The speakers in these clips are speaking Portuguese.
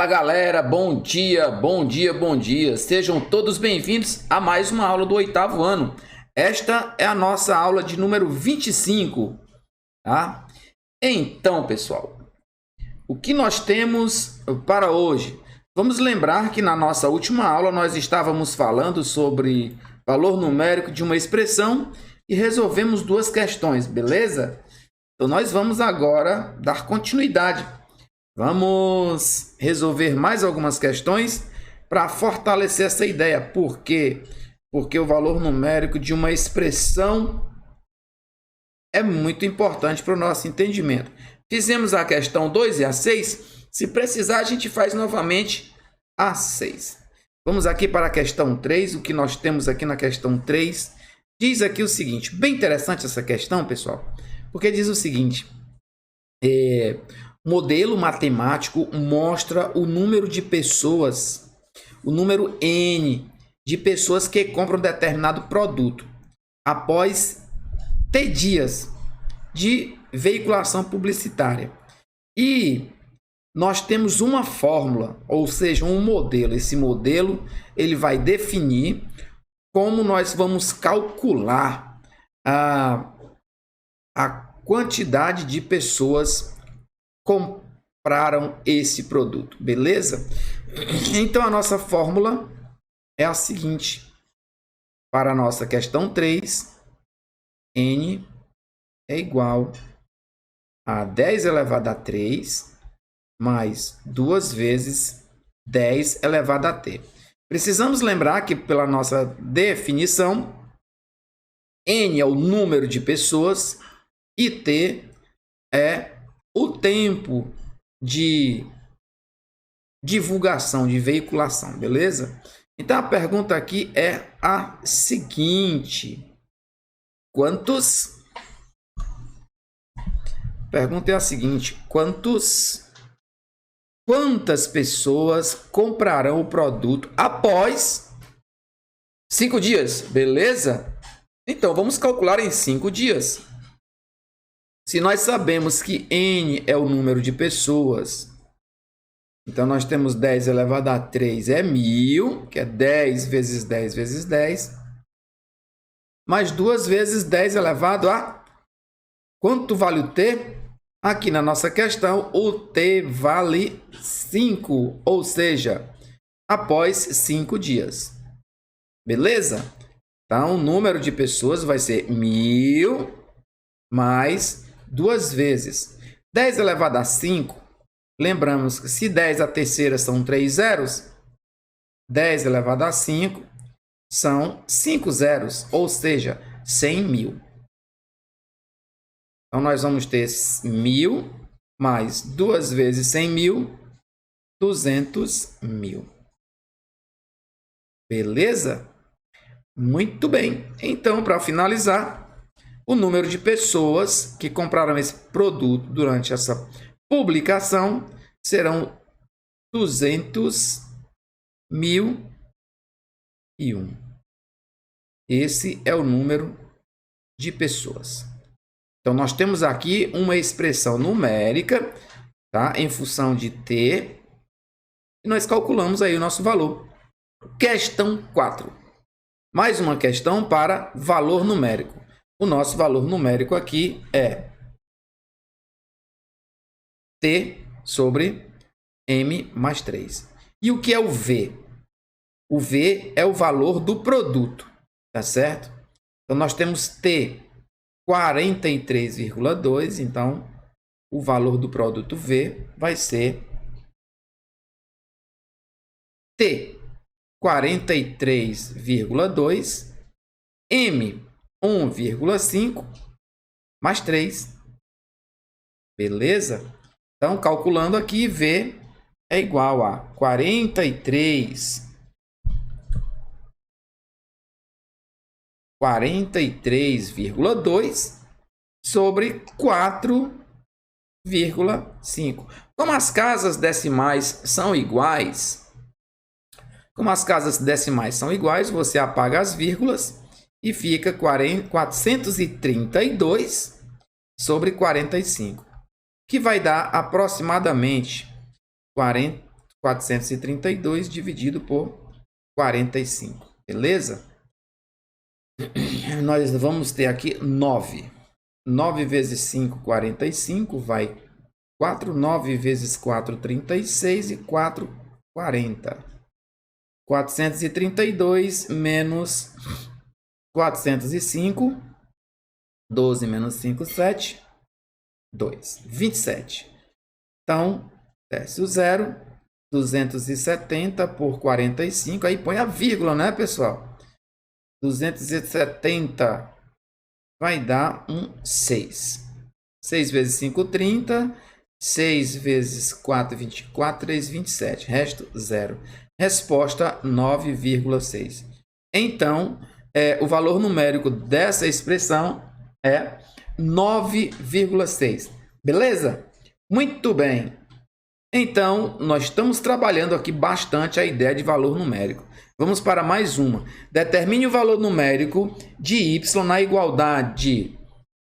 Fala galera, bom dia, bom dia, bom dia. Sejam todos bem-vindos a mais uma aula do oitavo ano. Esta é a nossa aula de número 25, tá? Então, pessoal, o que nós temos para hoje? Vamos lembrar que na nossa última aula nós estávamos falando sobre valor numérico de uma expressão e resolvemos duas questões, beleza? Então nós vamos agora dar continuidade. Vamos resolver mais algumas questões para fortalecer essa ideia. Por quê? Porque o valor numérico de uma expressão é muito importante para o nosso entendimento. Fizemos a questão 2 e a 6. Se precisar, a gente faz novamente a 6. Vamos aqui para a questão 3. O que nós temos aqui na questão 3 diz aqui o seguinte. Bem interessante essa questão, pessoal, porque diz o seguinte. O modelo matemático mostra o número de pessoas, o número N de pessoas que compram determinado produto após T dias de veiculação publicitária. E nós temos uma fórmula, ou seja, um modelo. Esse modelo ele vai definir como nós vamos calcular a quantidade de pessoas compraram esse produto, beleza? Então a nossa fórmula é a seguinte: para a nossa questão 3, N é igual a 10 elevado a 3 mais 2 vezes 10 elevado a t. Precisamos lembrar que, pela nossa definição, N é o número de pessoas e t é o tempo de divulgação, de veiculação, beleza? Então a pergunta aqui é a seguinte: quantas pessoas comprarão o produto após 5 dias, beleza? Então vamos calcular em 5 dias. Se nós sabemos que N é o número de pessoas, então nós temos 10 elevado a 3 é 1000, que é 10 vezes 10 vezes 10, mais 2 vezes 10 elevado a... Quanto vale o t? Aqui na nossa questão, o t vale 5, ou seja, após 5 dias. Beleza? Então, o número de pessoas vai ser 1000 mais 2 vezes 10 elevado a 5. Lembramos que se 10 a terceira são 3 zeros, 10 elevado a 5 são 5 zeros, ou seja, 100 mil. Então, nós vamos ter 1000 mais 2 vezes 100 mil, 200 mil. Beleza? Muito bem. Então, para finalizar, o número de pessoas que compraram esse produto durante essa publicação serão 200.001. Esse é o número de pessoas. Então, nós temos aqui uma expressão numérica, tá? Em função de t, e nós calculamos aí o nosso valor. Questão 4. Mais uma questão para valor numérico. O nosso valor numérico aqui é t sobre m mais 3. E o que é o v? O v é o valor do produto, tá certo? Então, nós temos t 43,2, então o valor do produto v vai ser t 43,2 m 1,5 mais 3. Beleza? Então, calculando aqui, V é igual a 43,2 sobre 4,5. Como as casas decimais são iguais, você apaga as vírgulas e fica 432 sobre 45, que vai dar aproximadamente 432 dividido por 45. Beleza? Nós vamos ter aqui 9. 9 vezes 5, 45. Vai 4. 9 vezes 4, 36. E 4, 40. 432 menos 405. 12 menos 5, 7. 2. 27. Então, desce o zero. 270 por 45. Aí põe a vírgula, né, pessoal? 270 vai dar 6. 6 vezes 5, 30. 6 vezes 4, 24. 3, 27. Resto, 0. Resposta, 9,6. Então, o valor numérico dessa expressão é 9,6. Beleza? Muito bem. Então, nós estamos trabalhando aqui bastante a ideia de valor numérico. Vamos para mais uma. Determine o valor numérico de y na igualdade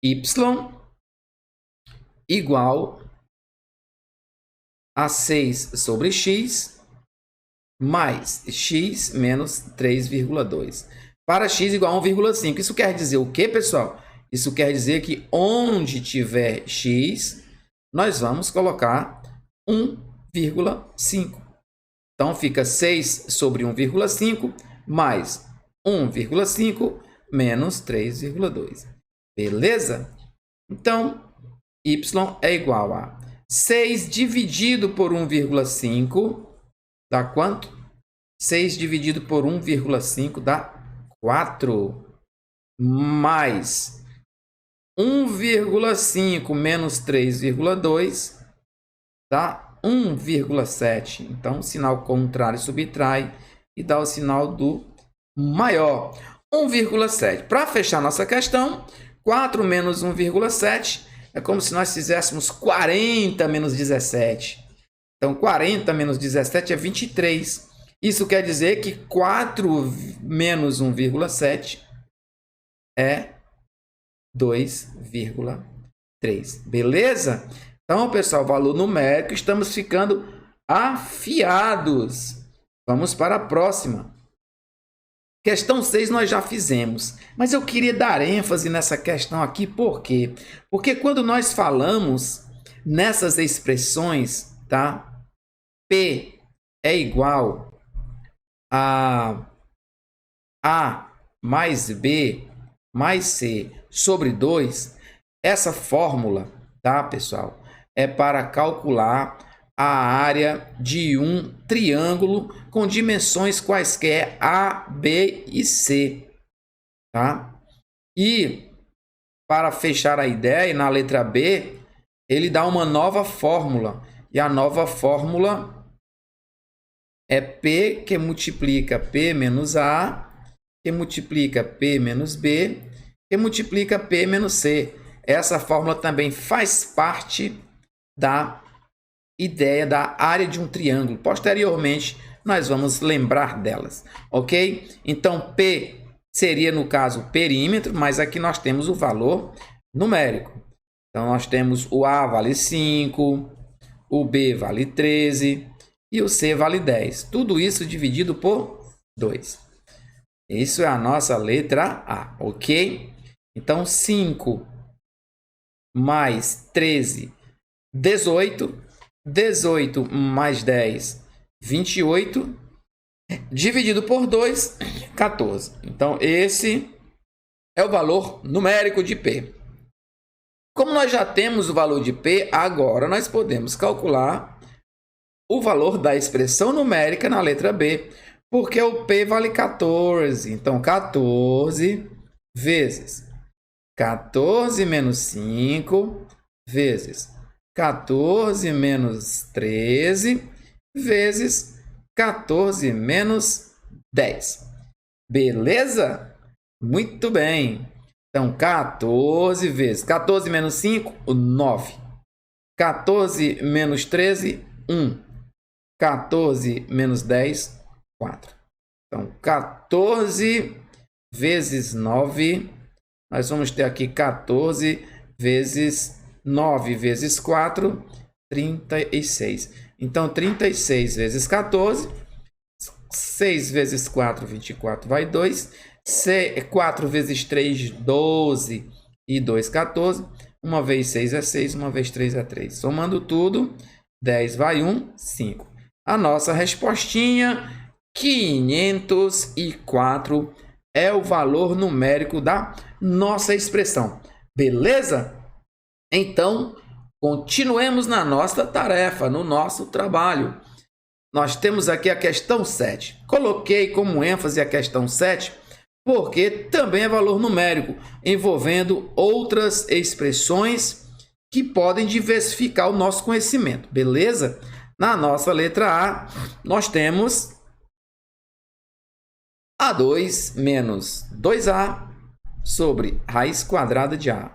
y igual a 6 sobre x mais x menos 3,2. Para x igual a 1,5. Isso quer dizer o quê, pessoal? Isso quer dizer que onde tiver x, nós vamos colocar 1,5. Então, fica 6 sobre 1,5 mais 1,5 menos 3,2. Beleza? Então, y é igual a 6 dividido por 1,5 dá quanto? 6 dividido por 1,5 dá 4. Mais 1,5 menos 3,2 dá 1,7. Então, o sinal contrário subtrai e dá o sinal do maior. 1,7. Para fechar nossa questão, 4 menos 1,7 é como se nós fizéssemos 40 menos 17. Então, 40 menos 17 é 23. Isso quer dizer que 4 menos 1,7 é 2,3. Beleza? Então, pessoal, valor numérico, estamos ficando afiados. Vamos para a próxima. Questão 6 nós já fizemos, mas eu queria dar ênfase nessa questão aqui, por quê? Porque quando nós falamos nessas expressões, tá? P é igual a A mais B mais C sobre 2, essa fórmula, tá, pessoal? É para calcular a área de um triângulo com dimensões quaisquer A, B e C, tá? E para fechar a ideia, na letra B, ele dá uma nova fórmula. E a nova fórmula é P que multiplica P menos A, que multiplica P menos B, que multiplica P menos C. Essa fórmula também faz parte da ideia da área de um triângulo. Posteriormente, nós vamos lembrar delas, ok? Então, P seria, no caso, o perímetro, mas aqui nós temos o valor numérico. Então, nós temos o A vale 5, o B vale 13 e o C vale 10. Tudo isso dividido por 2. Isso é a nossa letra A, ok? Então, 5 mais 13, 18. 18 mais 10, 28. Dividido por 2, 14. Então, esse é o valor numérico de P. Como nós já temos o valor de P, agora nós podemos calcular o valor da expressão numérica na letra B, porque o P vale 14. Então, 14 vezes 14 menos 5 vezes 14 menos 13 vezes 14 menos 10. Beleza? Muito bem. Então, 14 vezes 14 menos 5, 9. 14 menos 13, 1. 14 menos 10, 4. Então, 14 vezes 9, nós vamos ter aqui 14 vezes 9 vezes 4, 36. Então, 36 vezes 14, 6 vezes 4, 24, vai 2. 4 vezes 3, 12 e 2, 14. 1 vez 6 é 6, 1 vez 3 é 3. Somando tudo, 10 vai 1, 5. A nossa respostinha, 504, é o valor numérico da nossa expressão. Beleza? Então, continuemos na nossa tarefa, no nosso trabalho. Nós temos aqui a questão 7. Coloquei como ênfase a questão 7, porque também é valor numérico, envolvendo outras expressões que podem diversificar o nosso conhecimento. Beleza? Na nossa letra A, nós temos A2 menos 2A sobre raiz quadrada de A.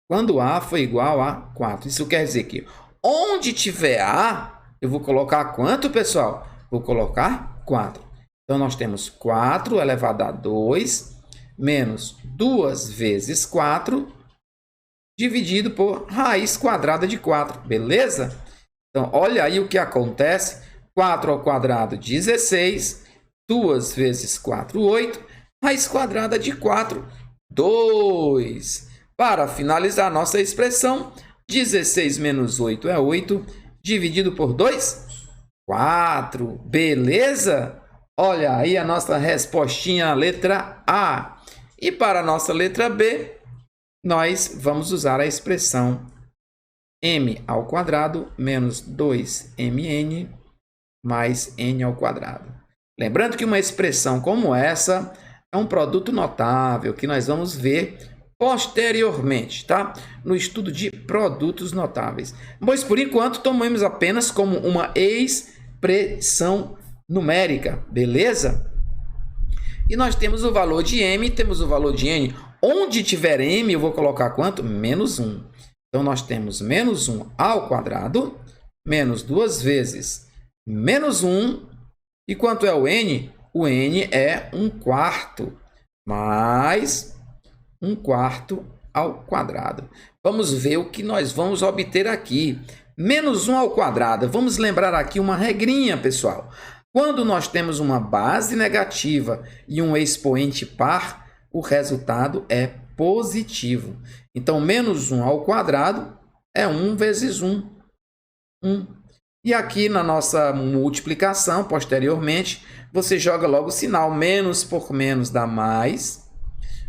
Quando A for igual a 4. Isso quer dizer que onde tiver A, eu vou colocar quanto, pessoal? Vou colocar 4. Então, nós temos 4 elevado a 2 menos 2 vezes 4 dividido por raiz quadrada de 4. Beleza? Então, olha aí o que acontece. 4 ao quadrado, 16. 2 vezes 4, 8. Raiz quadrada de 4, 2. Para finalizar nossa expressão, 16 menos 8 é 8. Dividido por 2, 4. Beleza? Olha aí a nossa respostinha, letra A. E para a nossa letra B, nós vamos usar a expressão m ao quadrado menos 2mn mais n ao quadrado. Lembrando que uma expressão como essa é um produto notável que nós vamos ver posteriormente, tá? No estudo de produtos notáveis. Pois, por enquanto, tomamos apenas como uma expressão numérica, beleza? E nós temos o valor de m, temos o valor de n. Onde tiver m, eu vou colocar quanto? Menos 1. Então, nós temos menos 1 ao quadrado, menos 2 vezes menos 1. E quanto é o n? O n é 1/4, mais 1/4 ao quadrado. Vamos ver o que nós vamos obter aqui. Menos 1 ao quadrado. Vamos lembrar aqui uma regrinha, pessoal. Quando nós temos uma base negativa e um expoente par, o resultado é positivo. Então, menos 1 ao quadrado é 1 vezes 1. 1. E aqui na nossa multiplicação, posteriormente, você joga logo o sinal. Menos por menos dá mais.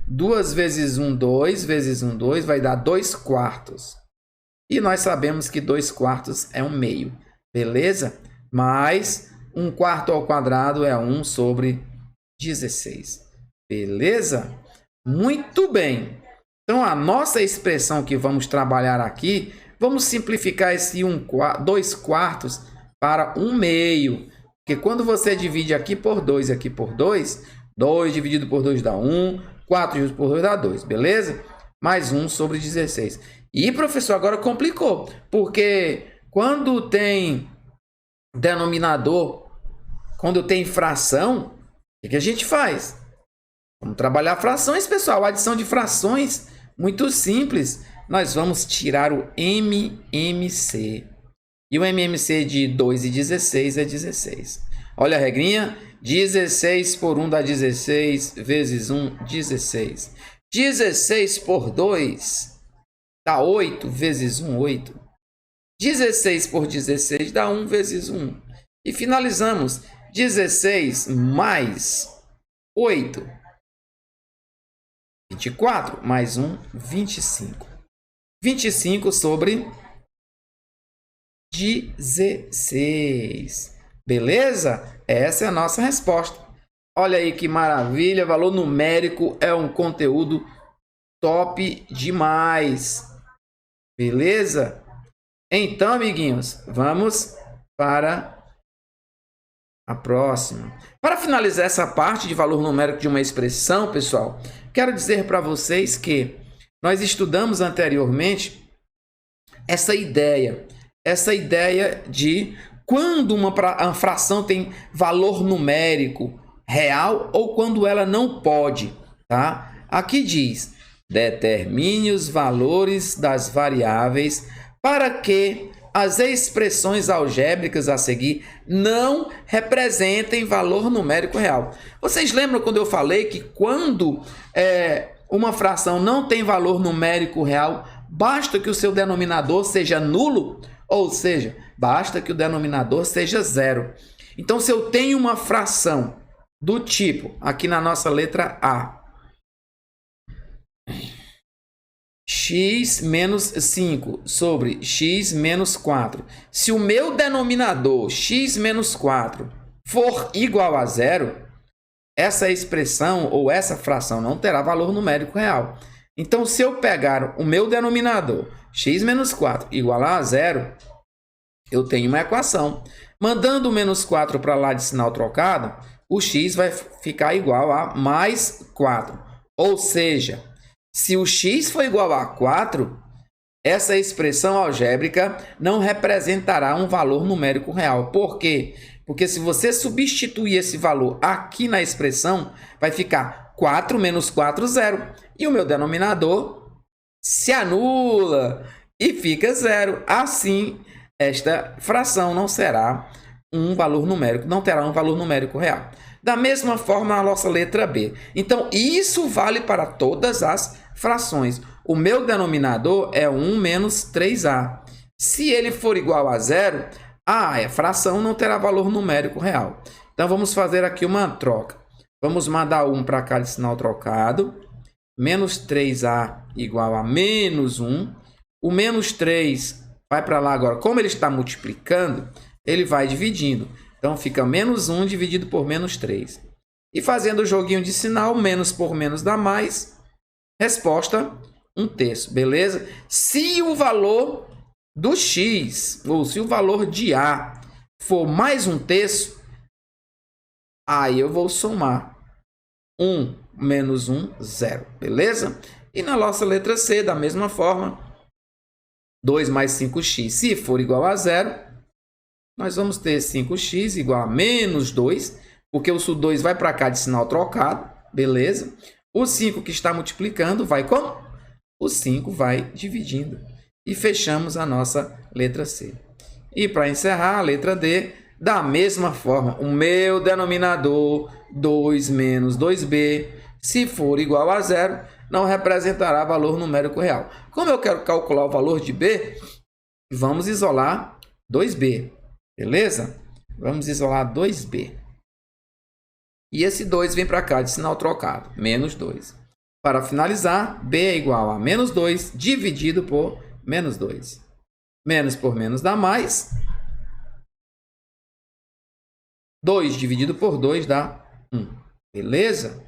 2 vezes 1, 2. Vezes 1, 2. Vai dar 2/4. E nós sabemos que 2/4 é 1/2. Beleza? Mais 1/4 ao quadrado é 1 sobre 16. Beleza? Muito bem. Então, a nossa expressão que vamos trabalhar aqui, vamos simplificar esse 2/4 para 1/2. Porque quando você divide aqui por 2 e aqui por 2, 2 dividido por 2 dá 1, 4 dividido por 2 dá 2, beleza? Mais 1 sobre 16. E, professor, agora complicou. Porque quando tem denominador, quando tem fração, o que a gente faz? Vamos trabalhar frações, pessoal. Adição de frações, muito simples. Nós vamos tirar o MMC. E o MMC de 2 e 16 é 16. Olha a regrinha. 16 por 1 dá 16, vezes 1, 16. 16 por 2 dá 8, vezes 1, 8. 16 por 16 dá 1, vezes 1. E finalizamos. 16 mais 8. 24 mais 1, 25. 25 sobre 16. Beleza? Essa é a nossa resposta. Olha aí que maravilha. Valor numérico é um conteúdo top demais. Beleza? Então, amiguinhos, vamos para a próxima. Para finalizar essa parte de valor numérico de uma expressão, pessoal, quero dizer para vocês que nós estudamos anteriormente essa ideia de quando uma fração tem valor numérico real ou quando ela não pode, tá? Aqui diz: determine os valores das variáveis para que as expressões algébricas a seguir não representem valor numérico real. Vocês lembram quando eu falei que quando uma fração não tem valor numérico real, basta que o seu denominador seja nulo? Ou seja, basta que o denominador seja zero. Então, se eu tenho uma fração do tipo, aqui na nossa letra A, x menos 5 sobre x menos 4. Se o meu denominador, x menos 4, for igual a zero, essa expressão ou essa fração não terá valor numérico real. Então, se eu pegar o meu denominador, x menos 4, igual a zero, eu tenho uma equação. Mandando o menos 4 para lá de sinal trocado, o x vai ficar igual a mais 4. Ou seja, se o x for igual a 4, essa expressão algébrica não representará um valor numérico real. Por quê? Porque se você substituir esse valor aqui na expressão, vai ficar 4 menos 4, 0. E o meu denominador se anula e fica 0. Assim, esta fração não será um valor numérico, não terá um valor numérico real. Da mesma forma, a nossa letra B. Então, isso vale para todas as frações. O meu denominador é 1 menos 3A. Se ele for igual a zero, a fração não terá valor numérico real. Então, vamos fazer aqui uma troca. Vamos mandar 1 para cá de sinal trocado. Menos 3A igual a menos 1. O menos 3 vai para lá agora. Como ele está multiplicando, ele vai dividindo. Então, fica menos 1 dividido por menos 3. E fazendo o joguinho de sinal, menos por menos dá mais. Resposta, 1/3, beleza? Se o valor do x, ou se o valor de A for mais 1/3, aí eu vou somar 1 menos 1, 0, beleza? E na nossa letra C, da mesma forma, 2 mais 5x, se for igual a 0, nós vamos ter 5x igual a menos 2, porque o 2 vai para cá de sinal trocado, beleza? O 5 que está multiplicando vai como? O 5 vai dividindo. E fechamos a nossa letra C. E para encerrar, a letra D, da mesma forma, o meu denominador, 2 menos 2b, se for igual a 0, não representará valor numérico real. Como eu quero calcular o valor de b, vamos isolar 2b, beleza? Vamos isolar 2b. E esse 2 vem para cá de sinal trocado, menos 2. Para finalizar, b é igual a menos 2 dividido por menos 2. Menos por menos dá mais. 2 dividido por 2 dá 1. Beleza?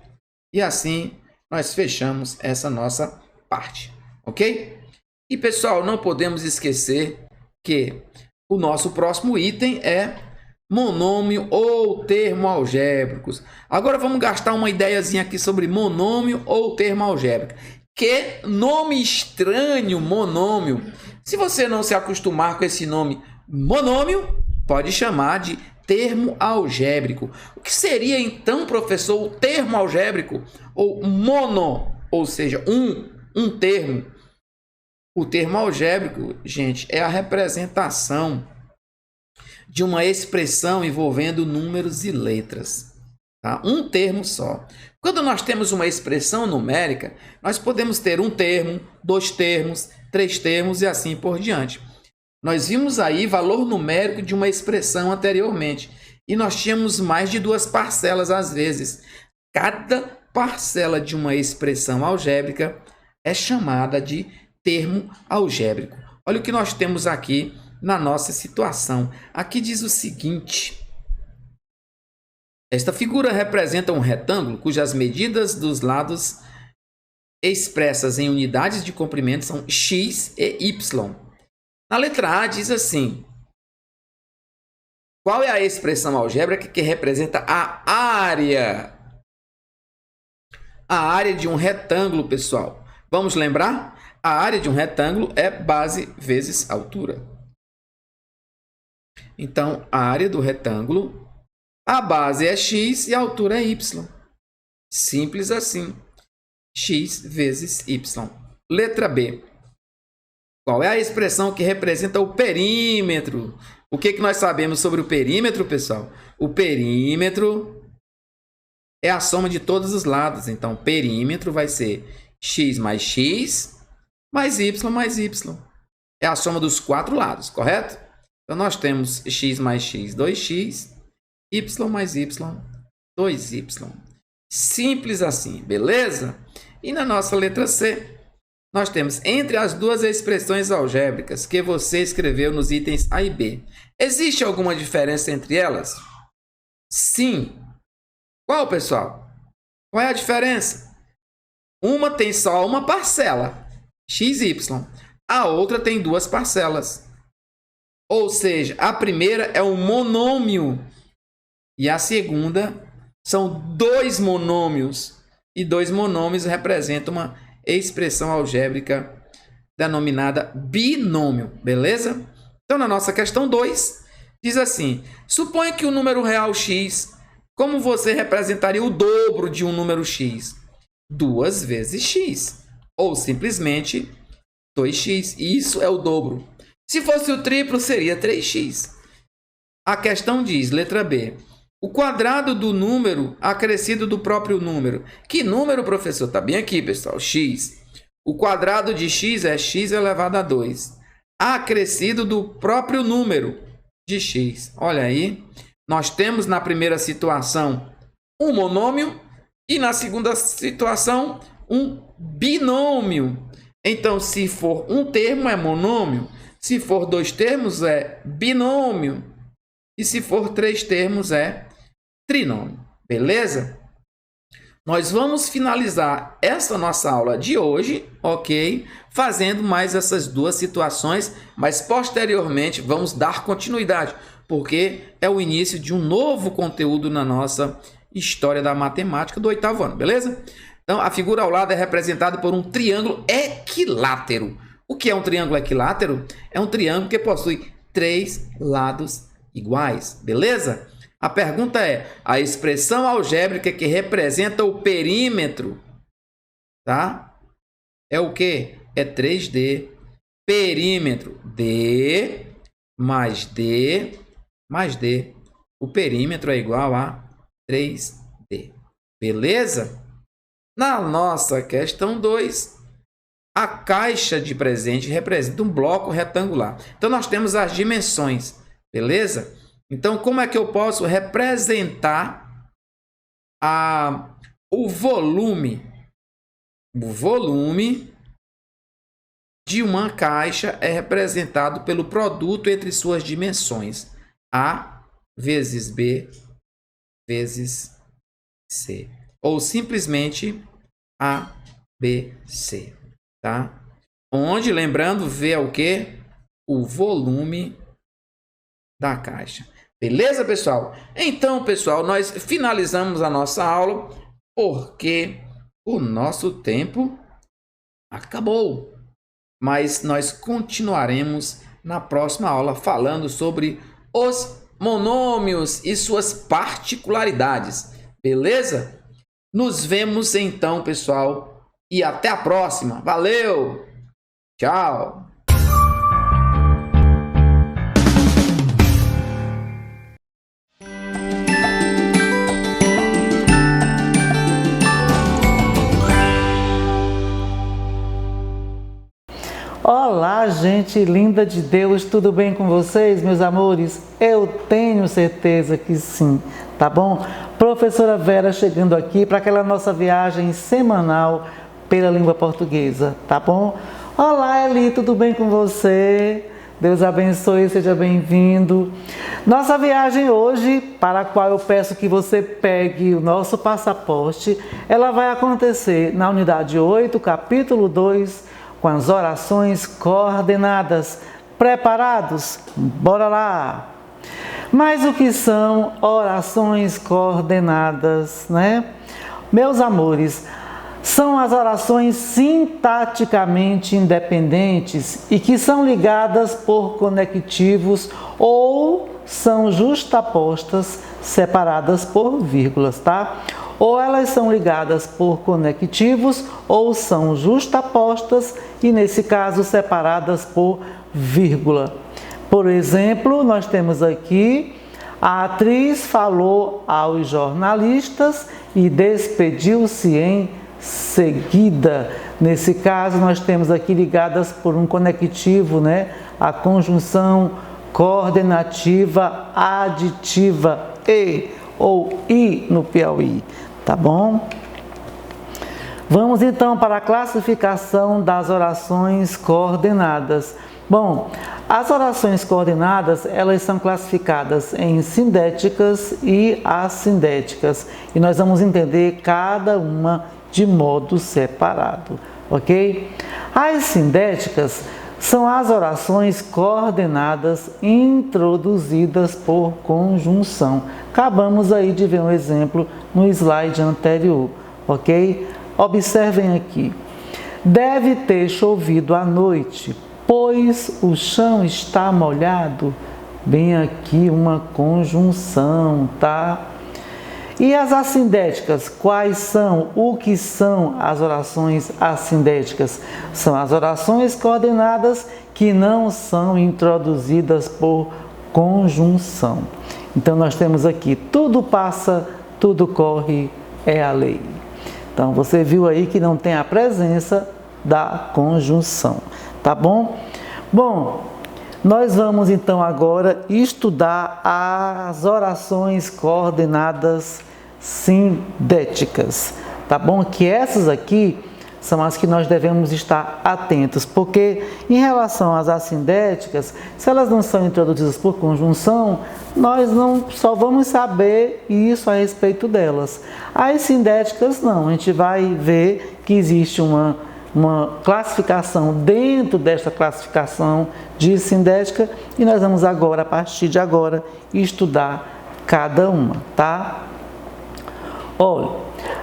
E assim nós fechamos essa nossa parte. Ok? E pessoal, não podemos esquecer que o nosso próximo item é monômio ou termo algébricos. Agora vamos gastar uma ideiazinha aqui sobre monômio ou termo algébrico. Que nome estranho, monômio. Se você não se acostumar com esse nome monômio, pode chamar de termo algébrico. O que seria então, professor, o termo algébrico? Ou mono, ou seja, um termo. O termo algébrico, gente, é a representação de uma expressão envolvendo números e letras. Tá? Um termo só. Quando nós temos uma expressão numérica, nós podemos ter um termo, 2 termos, 3 termos e assim por diante. Nós vimos aí valor numérico de uma expressão anteriormente. E nós tínhamos mais de 2 parcelas às vezes. Cada parcela de uma expressão algébrica é chamada de termo algébrico. Olha o que nós temos aqui na nossa situação. Aqui diz o seguinte: esta figura representa um retângulo cujas medidas dos lados expressas em unidades de comprimento são x e y. Na letra A diz assim: qual é a expressão algébrica que representa a área? A área de um retângulo, pessoal. Vamos lembrar? A área de um retângulo é base vezes altura. Então, a área do retângulo, a base é x e a altura é y. Simples assim. X vezes y. Letra B. Qual é a expressão que representa o perímetro? O que nós sabemos sobre o perímetro, pessoal? O perímetro é a soma de todos os lados. Então, perímetro vai ser x mais x mais y. É a soma dos 4 lados, correto? Então, nós temos x mais x, 2x, y mais y, 2y. Simples assim, beleza? E na nossa letra C, nós temos entre as duas expressões algébricas que você escreveu nos itens A e B. Existe alguma diferença entre elas? Sim. Qual, pessoal? Qual é a diferença? Uma tem só uma parcela, xy. A outra tem 2 parcelas. Ou seja, a primeira é um monômio e a segunda são 2 monômios. E 2 monômios representam uma expressão algébrica denominada binômio, beleza? Então, na nossa questão 2, diz assim: suponha que o número real x, como você representaria o dobro de um número x? 2 vezes x, ou simplesmente 2x. Isso é o dobro. Se fosse o triplo, seria 3x. A questão diz, letra B, o quadrado do número acrescido do próprio número. Que número, professor? Está bem aqui, pessoal. X. O quadrado de x é x elevado a 2. Acrescido do próprio número de x. Olha aí. Nós temos na primeira situação um monômio e na segunda situação um binômio. Então, se for um termo, é monômio. Se for 2 termos, é binômio. E se for 3 termos, é trinômio. Beleza? Nós vamos finalizar essa nossa aula de hoje, ok? Fazendo mais essas 2 situações, mas posteriormente vamos dar continuidade, porque é o início de um novo conteúdo na nossa história da matemática do 8º ano, beleza? Então, a figura ao lado é representada por um triângulo equilátero. O que é um triângulo equilátero? É um triângulo que possui 3 lados iguais, beleza? A pergunta é, a expressão algébrica que representa o perímetro, tá? É o quê? É 3D. Perímetro, D mais D mais D. O perímetro é igual a 3D. Beleza? Na nossa questão 2, a caixa de presente representa um bloco retangular. Então, nós temos as dimensões, beleza? Então, como é que eu posso representar o volume? O volume de uma caixa é representado pelo produto entre suas dimensões. A vezes B vezes C. Ou simplesmente ABC. Tá? Onde, lembrando, V é o quê? O volume da caixa. Beleza, pessoal? Então, pessoal, nós finalizamos a nossa aula porque o nosso tempo acabou. Mas nós continuaremos na próxima aula falando sobre os monômios e suas particularidades. Beleza? Nos vemos então, pessoal, e até a próxima. Valeu! Tchau! Olá, gente linda de Deus, tudo bem com vocês, meus amores? Eu tenho certeza que sim, tá bom? Professora Vera chegando aqui para aquela nossa viagem semanal pela língua portuguesa, tá bom? Olá, Eli, tudo bem com você? Deus abençoe, seja bem-vindo. Nossa viagem hoje, para a qual eu peço que você pegue o nosso passaporte, ela vai acontecer na unidade 8, capítulo 2, com as orações coordenadas. Preparados? Bora lá! Mas o que são orações coordenadas, né? Meus amores, são as orações sintaticamente independentes e que são ligadas por conectivos ou são justapostas, separadas por vírgulas, tá? ou elas são ligadas por conectivos ou são justapostas e, nesse caso, separadas por vírgula. Por exemplo, nós temos aqui: a atriz falou aos jornalistas e despediu-se em seguida. Nesse caso, nós temos aqui ligadas por um conectivo, né? A conjunção coordenativa aditiva e ou i no Piauí, tá bom? Vamos então para a classificação das orações coordenadas. Bom, as orações coordenadas, elas são classificadas em sindéticas e assindéticas, e nós vamos entender cada uma de modo separado, ok? As sindéticas são as orações coordenadas introduzidas por conjunção. Acabamos aí de ver um exemplo no slide anterior, ok? Observem aqui: deve ter chovido à noite, pois o chão está molhado. Bem aqui uma conjunção, tá? E as assindéticas, quais são? O que são as orações assindéticas? São as orações coordenadas que não são introduzidas por conjunção. Então nós temos aqui: tudo passa, tudo corre, é a lei. Então você viu aí que não tem a presença da conjunção, tá bom? Bom, nós vamos então agora estudar as orações coordenadas sindéticas, tá bom? Que essas aqui são as que nós devemos estar atentos, porque em relação às assindéticas, se elas não são introduzidas por conjunção, nós não só vamos saber isso a respeito delas. As sindéticas não, a gente vai ver que existe uma classificação dentro desta classificação de sindética, e nós vamos agora, a partir de agora, estudar cada uma, tá? Olha,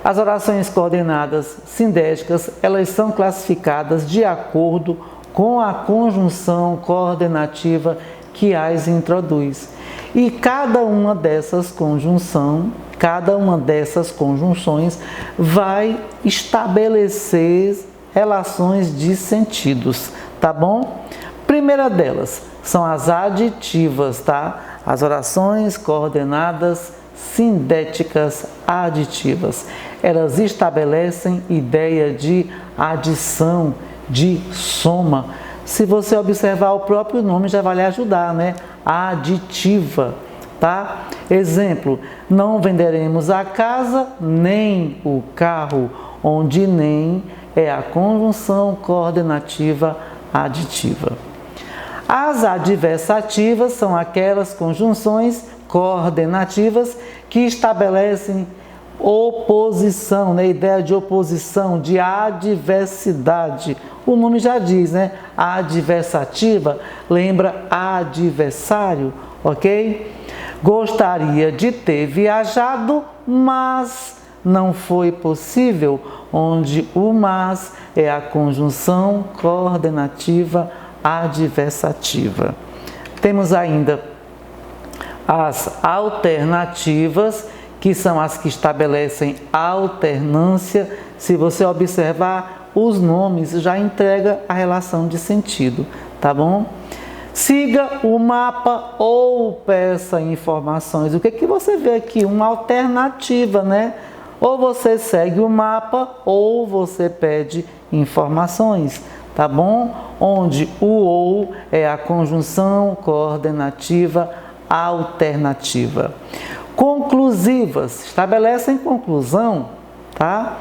as orações coordenadas sindéticas, elas são classificadas de acordo com a conjunção coordenativa que as introduz. E cada uma dessas conjunções vai estabelecer relações de sentidos, tá bom? Primeira delas são as aditivas, tá? As orações coordenadas sindéticas aditivas. Elas estabelecem ideia de adição, de soma. Se você observar o próprio nome, já vai lhe ajudar, né? Aditiva, tá? Exemplo: não venderemos a casa nem o carro, onde nem é a conjunção coordenativa aditiva. As adversativas são aquelas conjunções coordenativas que estabelecem oposição, né? Ideia de oposição, de adversidade. O nome já diz, né? A adversativa lembra adversário, ok? Gostaria de ter viajado, mas não foi possível, onde o mas é a conjunção coordenativa adversativa. Temos ainda as alternativas, que são as que estabelecem alternância. Se você observar, os nomes já entregam a relação de sentido, tá bom? Siga o mapa ou peça informações. O que que você vê aqui? Uma alternativa, né? Ou você segue o mapa ou você pede informações, tá bom? Onde o ou é a conjunção coordenativa alternativa. Conclusivas, estabelecem conclusão, tá?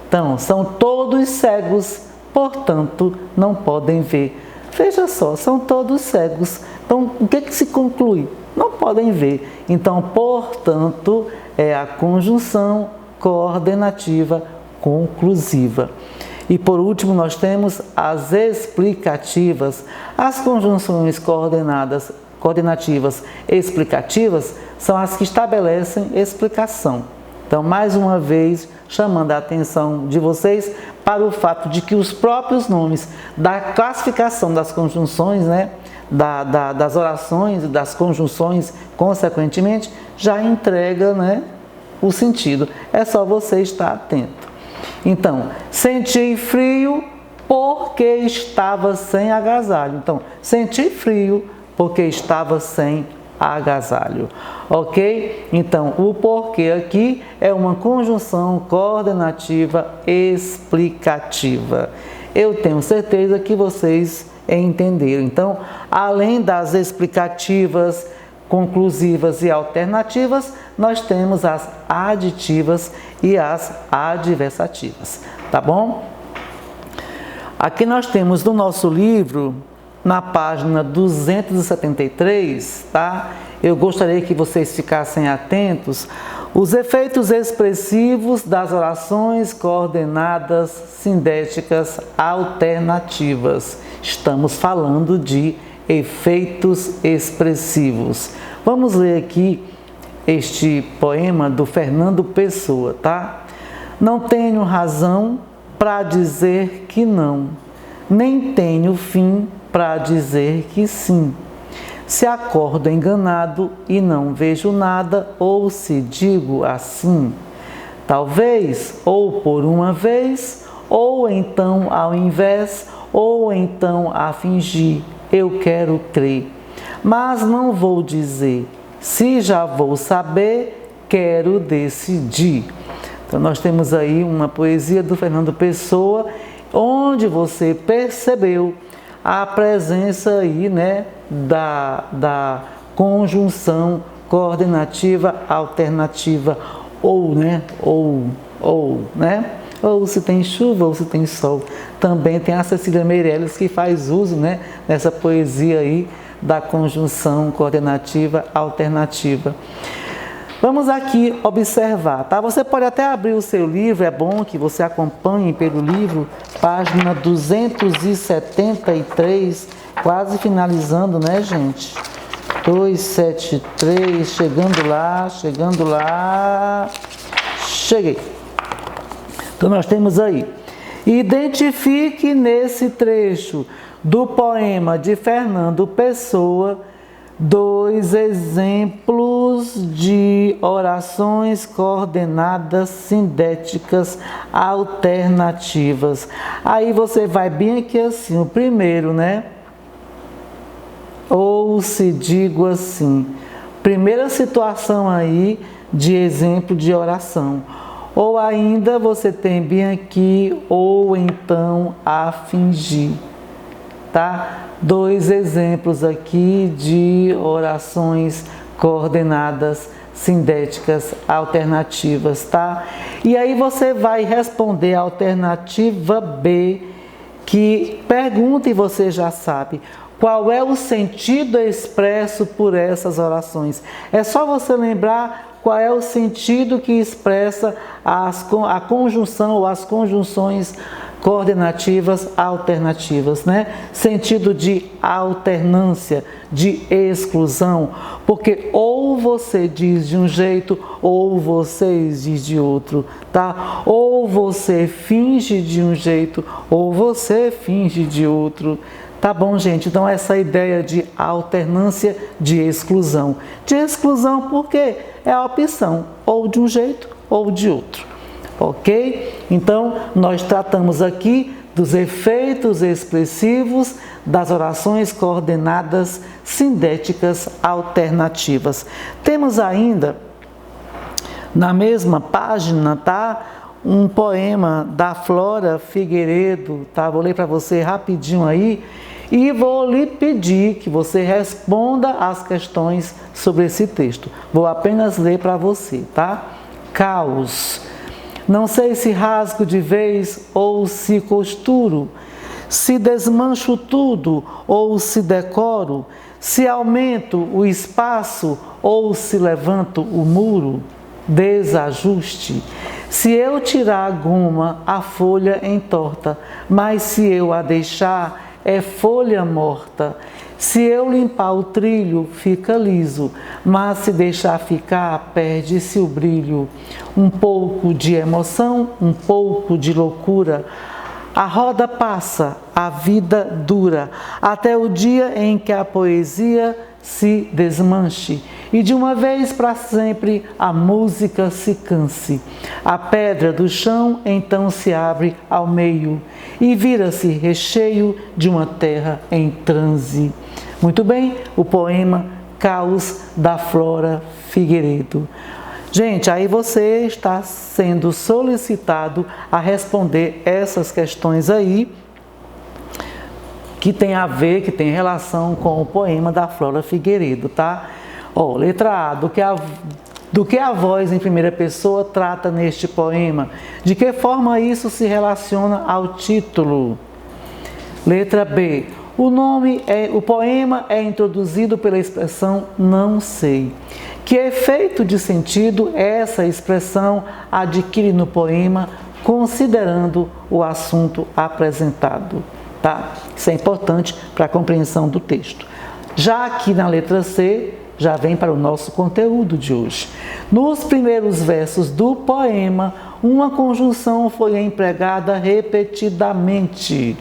Então, são todos cegos, portanto, não podem ver. Veja só, são todos cegos. Então, o que que se conclui? Não podem ver. Então, portanto, é a conjunção coordenativa conclusiva. E por último, nós temos as explicativas. As conjunções coordenativas explicativas são as que estabelecem explicação. Então, mais uma vez, chamando a atenção de vocês para o fato de que os próprios nomes da classificação das conjunções, né, das orações e das conjunções, consequentemente, já entrega, né, o sentido. É só você estar atento. Então, senti frio porque estava sem agasalho. Então, senti frio porque estava sem agasalho. Ok? Então, o porquê aqui é uma conjunção coordenativa explicativa. Eu tenho certeza que vocês entenderam. Então, além das explicativas, conclusivas e alternativas, nós temos as aditivas e as adversativas. Tá bom? Aqui nós temos no nosso livro, na página 273, tá? Eu gostaria que vocês ficassem atentos. Os efeitos expressivos das orações coordenadas sindéticas alternativas. Estamos falando de efeitos expressivos. Vamos ler aqui este poema do Fernando Pessoa, tá? Não tenho razão para dizer que não, nem tenho fim para dizer que sim. Se acordo enganado e não vejo nada, ou se digo assim, talvez, ou por uma vez, ou então ao invés, ou então a fingir, eu quero crer, mas não vou dizer, se já vou saber, quero decidir. Então nós temos aí uma poesia do Fernando Pessoa, onde você percebeu a presença aí, né, da conjunção coordenativa alternativa, ou se tem chuva ou se tem sol. Também tem a Cecília Meirelles que faz uso, né, nessa poesia aí da conjunção coordenativa alternativa. Vamos aqui observar, tá? Você pode até abrir o seu livro, é bom que você acompanhe pelo livro, página 273, quase finalizando, né, gente? 273, chegando lá, cheguei. Então nós temos aí, identifique nesse trecho do poema de Fernando Pessoa 2 exemplos de orações coordenadas sindéticas alternativas. Aí você vai bem aqui assim, o primeiro, né? Ou se digo assim. Primeira situação aí de exemplo de oração. Ou ainda você tem bem aqui, ou então a fingir. Tá? 2 exemplos aqui de orações coordenadas sindéticas alternativas, tá? E aí você vai responder a alternativa B, que pergunta e você já sabe. Qual é o sentido expresso por essas orações? É só você lembrar qual é o sentido que expressa a conjunção ou as conjunções coordenativas alternativas, né? Sentido de alternância, de exclusão, porque ou você diz de um jeito ou você diz de outro, tá? Ou você finge de um jeito ou você finge de outro. Tá bom, gente? Então essa ideia de alternância de exclusão. De exclusão porque é a opção ou de um jeito ou de outro. Ok? Então, nós tratamos aqui dos efeitos expressivos das orações coordenadas sindéticas alternativas. Temos ainda, na mesma página, tá? Um poema da Flora Figueiredo, tá? Vou ler para você rapidinho aí e vou lhe pedir que você responda as questões sobre esse texto. Vou apenas ler para você, tá? Caos. Não sei se rasgo de vez ou se costuro, se desmancho tudo ou se decoro, se aumento o espaço ou se levanto o muro. Desajuste. Se eu tirar a goma, a folha entorta, mas se eu a deixar, é folha morta. Se eu limpar o trilho, fica liso, mas se deixar ficar, perde-se o brilho. Um pouco de emoção, um pouco de loucura. A roda passa, a vida dura, até o dia em que a poesia se desmanche e de uma vez para sempre a música se canse. A pedra do chão então se abre ao meio e vira-se recheio de uma terra em transe. Muito bem, o poema Caos da Flora Figueiredo. Gente, aí você está sendo solicitado a responder essas questões aí, que tem a ver, que tem relação com o poema da Flora Figueiredo, tá? Ó, letra A, do que a voz em primeira pessoa trata neste poema? De que forma isso se relaciona ao título? Letra B, o poema é introduzido pela expressão não sei. Que efeito de sentido essa expressão adquire no poema, considerando o assunto apresentado? Tá? Isso é importante para a compreensão do texto. Já aqui na letra C, já vem para o nosso conteúdo de hoje. Nos primeiros versos do poema, uma conjunção foi empregada repetidamente.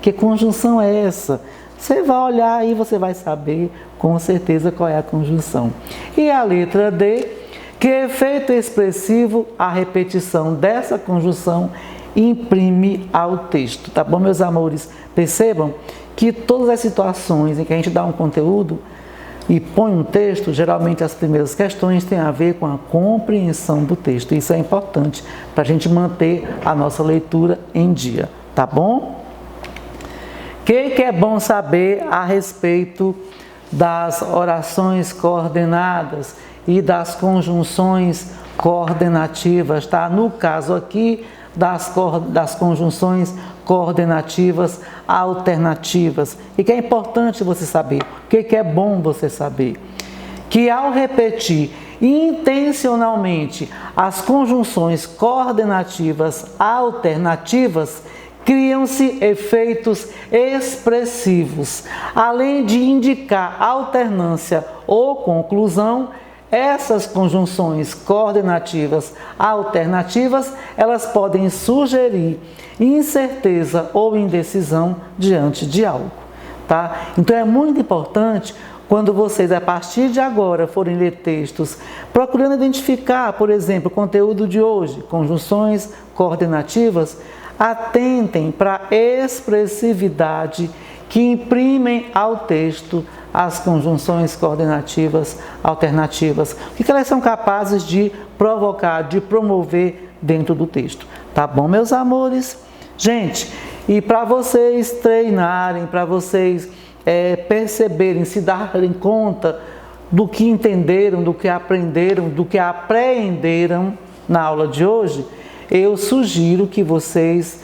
Que conjunção é essa? Você vai olhar e você vai saber com certeza qual é a conjunção. E a letra D, que efeito expressivo a repetição dessa conjunção imprime ao texto, tá bom, meus amores? Percebam que todas as situações em que a gente dá um conteúdo e põe um texto, geralmente as primeiras questões têm a ver com a compreensão do texto. Isso é importante para a gente manter a nossa leitura em dia, tá bom? O que é bom saber a respeito das orações coordenadas e das conjunções coordenativas, tá? No caso aqui, das conjunções coordenativas alternativas. E que é importante você saber, o que é bom você saber? Que ao repetir intencionalmente as conjunções coordenativas alternativas, criam-se efeitos expressivos. Além de indicar alternância ou conclusão, essas conjunções coordenativas alternativas, elas podem sugerir incerteza ou indecisão diante de algo, tá? Então é muito importante quando vocês, a partir de agora, forem ler textos, procurando identificar, por exemplo, o conteúdo de hoje, conjunções coordenativas, atentem para a expressividade que imprimem ao texto as conjunções coordenativas alternativas, o que elas são capazes de provocar, de promover dentro do texto. Tá bom, meus amores? Gente, e para vocês treinarem, para vocês perceberem, se darem conta do que entenderam, do que aprenderam, do que apreenderam na aula de hoje, eu sugiro que vocês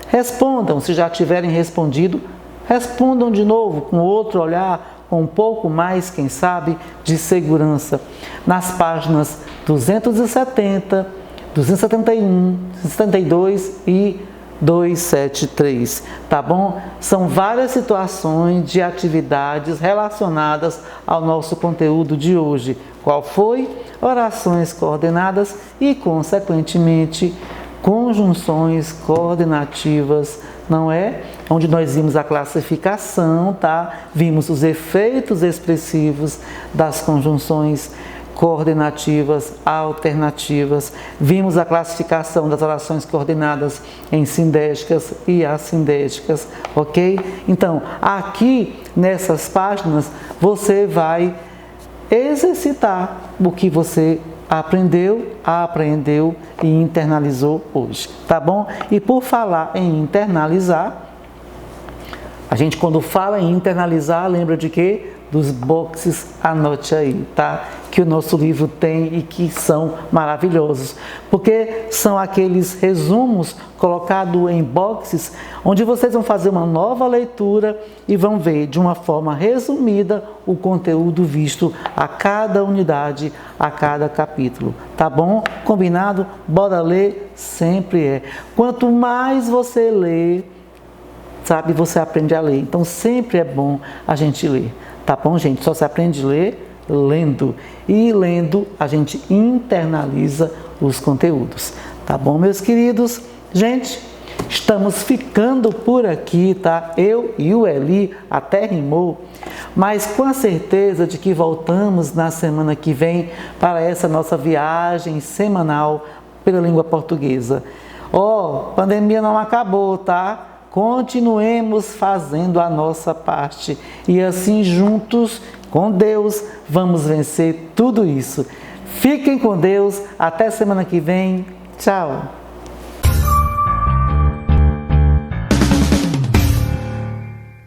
respondam, se já tiverem respondido, respondam de novo, com outro olhar, com um pouco mais, quem sabe, de segurança, nas páginas 270, 271, 272 e 273, tá bom? São várias situações de atividades relacionadas ao nosso conteúdo de hoje. Qual foi? Orações coordenadas e, consequentemente, conjunções coordenativas, não é? Onde nós vimos a classificação, tá? Vimos os efeitos expressivos das conjunções coordenativas alternativas, vimos a classificação das orações coordenadas em sindéticas e assindéticas, ok? Então, aqui nessas páginas, você vai exercitar o que você aprendeu e internalizou hoje, tá bom? E por falar em internalizar, a gente quando fala em internalizar, lembra de quê? Dos boxes, anote aí, tá? Que o nosso livro tem e que são maravilhosos, porque são aqueles resumos colocados em boxes, onde vocês vão fazer uma nova leitura e vão ver de uma forma resumida o conteúdo visto a cada unidade, a cada capítulo, tá bom? Combinado? Bora ler? Sempre é. Quanto mais você lê, sabe, você aprende a ler. Então sempre é bom a gente ler. Tá bom, gente? Só se aprende a ler lendo. E lendo, a gente internaliza os conteúdos. Tá bom, meus queridos? Gente, estamos ficando por aqui, tá? Eu e o Eli, até rimou. mas com a certeza de que voltamos na semana que vem para essa nossa viagem semanal pela língua portuguesa. Pandemia não acabou, tá? Continuemos fazendo a nossa parte e assim juntos com Deus vamos vencer tudo isso. Fiquem com Deus, até semana que vem. Tchau!